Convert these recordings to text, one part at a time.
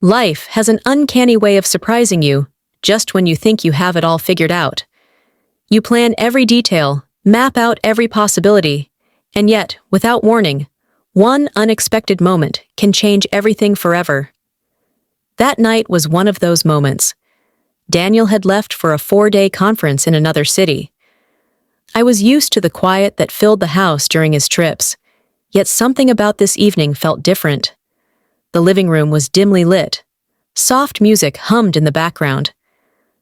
Life has an uncanny way of surprising you, just when you think you have it all figured out. You plan every detail, map out every possibility, and yet, without warning, one unexpected moment can change everything forever. That night was one of those moments. Daniel had left for a 4-day conference in another city. I was used to the quiet that filled the house during his trips, yet something about this evening felt different. The living room was dimly lit. Soft music hummed in the background.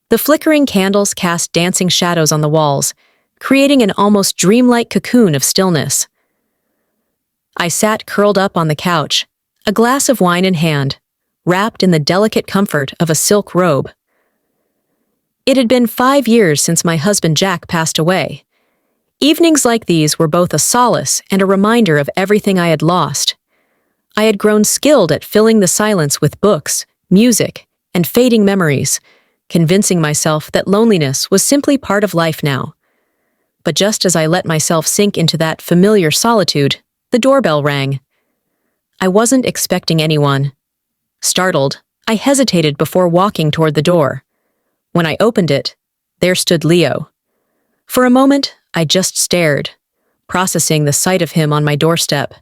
The flickering candles cast dancing shadows on the walls, creating an almost dreamlike cocoon of stillness. I sat curled up on the couch, a glass of wine in hand, wrapped in the delicate comfort of a silk robe. It had been 5 years since my husband Jack passed away. Evenings like these were both a solace and a reminder of everything I had lost. I had grown skilled at filling the silence with books, music, and fading memories, convincing myself that loneliness was simply part of life now. But just as I let myself sink into that familiar solitude, the doorbell rang. I wasn't expecting anyone. Startled, I hesitated before walking toward the door. When I opened it, there stood Leo. For a moment, I just stared, processing the sight of him on my doorstep.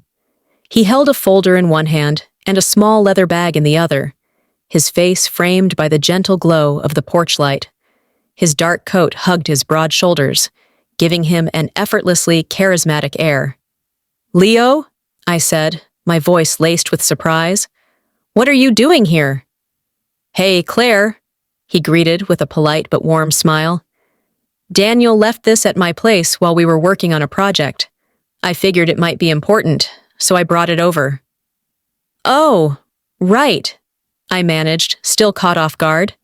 He held a folder in one hand and a small leather bag in the other, his face framed by the gentle glow of the porch light. His dark coat hugged his broad shoulders, giving him an effortlessly charismatic air. "Leo?" I said, my voice laced with surprise. "What are you doing here?" "Hey, Claire," he greeted with a polite but warm smile. "Daniel left this at my place while we were working on a project. I figured it might be important, so I brought it over." "Oh, right," I managed, still caught off guard.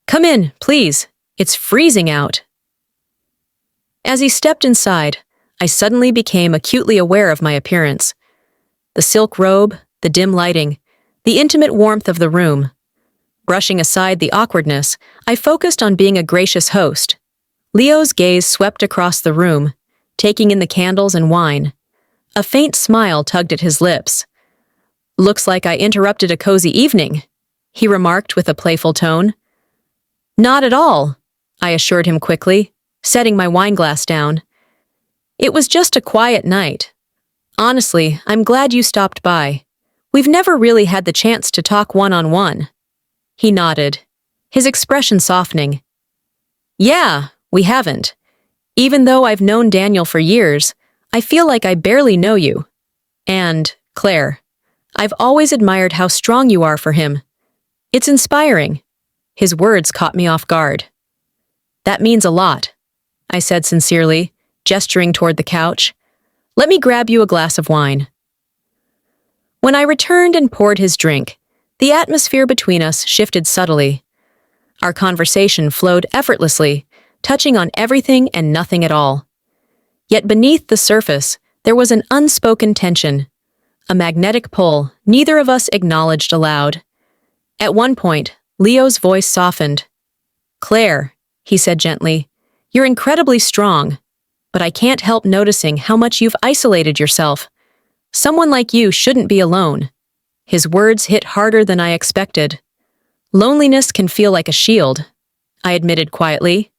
"Come in, please. It's freezing out." As he stepped inside, I suddenly became acutely aware of my appearance. The silk robe, the dim lighting, the intimate warmth of the room. Brushing aside the awkwardness, I focused on being a gracious host. Leo's gaze swept across the room, taking in the candles and wine. A faint smile tugged at his lips. "Looks like I interrupted a cozy evening," he remarked with a playful tone. "Not at all," I assured him quickly, setting my wineglass down. "It was just a quiet night. Honestly, I'm glad you stopped by. We've never really had the chance to talk one-on-one." He nodded, his expression softening. "Yeah, we haven't. Even though I've known Daniel for years, I feel like I barely know you. And, Claire, I've always admired how strong you are for him. It's inspiring." His words caught me off guard. "That means a lot," I said sincerely, gesturing toward the couch. "Let me grab you a glass of wine." When I returned and poured his drink, the atmosphere between us shifted subtly. Our conversation flowed effortlessly, touching on everything and nothing at all. Yet beneath the surface, there was an unspoken tension, a magnetic pull neither of us acknowledged aloud. At one point, Leo's voice softened. "Claire," he said gently, "you're incredibly strong, but I can't help noticing how much you've isolated yourself. Someone like you shouldn't be alone." His words hit harder than I expected. "Loneliness can feel like a shield," I admitted quietly.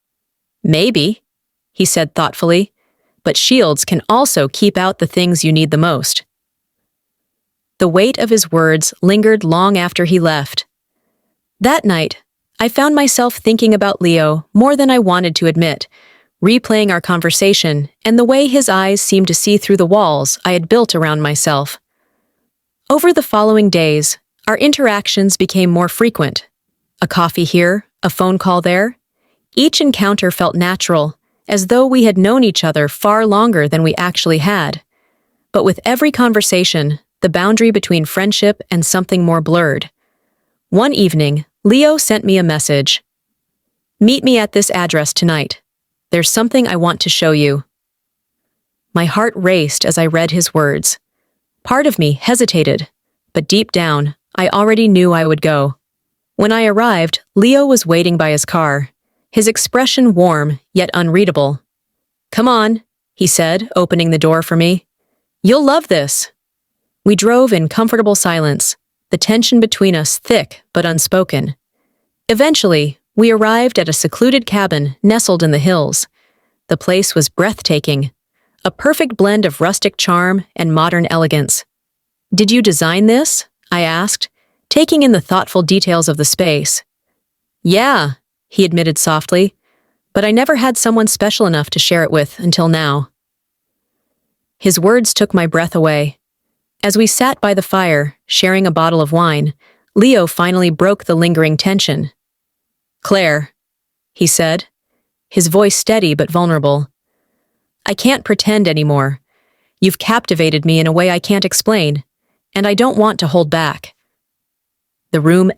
"Maybe," he said thoughtfully, "but shields can also keep out the things you need the most." The weight of his words lingered long after he left. That night, I found myself thinking about Leo more than I wanted to admit, replaying our conversation and the way his eyes seemed to see through the walls I had built around myself. Over the following days, our interactions became more frequent. A coffee here, a phone call there. Each encounter felt natural, as though we had known each other far longer than we actually had. But with every conversation, the boundary between friendship and something more blurred. One evening, Leo sent me a message. "Meet me at this address tonight. There's something I want to show you." My heart raced as I read his words. Part of me hesitated, but deep down, I already knew I would go. When I arrived, Leo was waiting by his car, his expression warm yet unreadable. "Come on," he said, opening the door for me. "You'll love this." We drove in comfortable silence, the tension between us thick but unspoken. Eventually, we arrived at a secluded cabin nestled in the hills. The place was breathtaking, a perfect blend of rustic charm and modern elegance. "Did you design this?" I asked, taking in the thoughtful details of the space. "Yeah," he admitted softly, "but I never had someone special enough to share it with until now." His words took my breath away. As we sat by the fire, sharing a bottle of wine, Leo finally broke the lingering tension. "Claire," he said, his voice steady but vulnerable, "I can't pretend anymore. You've captivated me in a way I can't explain, and I don't want to hold back." The room